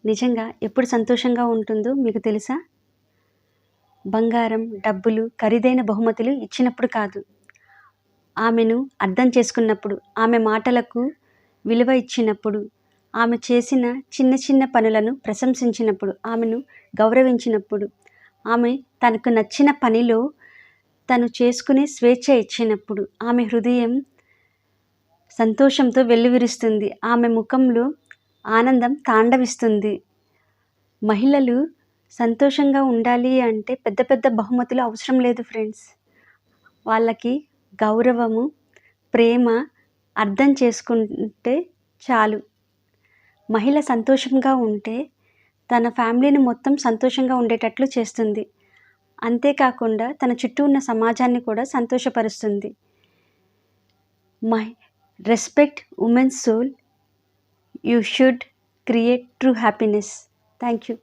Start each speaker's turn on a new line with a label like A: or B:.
A: నిజంగా ఎప్పుడు సంతోషంగా ఉంటుందో మీకు తెలుసా? బంగారం, డబ్బులు, ఖరీదైన బహుమతులు ఇచ్చినప్పుడు కాదు. ఆమెను అర్థం చేసుకున్నప్పుడు, ఆమె మాటలకు విలువ ఇచ్చినప్పుడు, ఆమె చేసిన చిన్న చిన్న పనులను ప్రశంసించినప్పుడు, ఆమెను గౌరవించినప్పుడు, ఆమె తనకు నచ్చిన పనిలో తను చేసుకునే స్వేచ్ఛ ఇచ్చినప్పుడు, ఆమె హృదయం సంతోషంతో వెల్లివిరుస్తుంది. ఆమె ముఖంలో ఆనందం తాండవిస్తుంది. మహిళలు సంతోషంగా ఉండాలి అంటే పెద్ద పెద్ద బహుమతులు అవసరం లేదు ఫ్రెండ్స్. వాళ్ళకి గౌరవము, ప్రేమ అర్థం చేసుకుంటే చాలు. మహిళ సంతోషంగా ఉంటే తన ఫ్యామిలీని మొత్తం సంతోషంగా ఉండేటట్లు చేస్తుంది. అంతేకాకుండా తన చుట్టూ ఉన్న సమాజాన్ని కూడా సంతోషపరుస్తుంది. Respect women's soul. You should create true happiness. Thank you.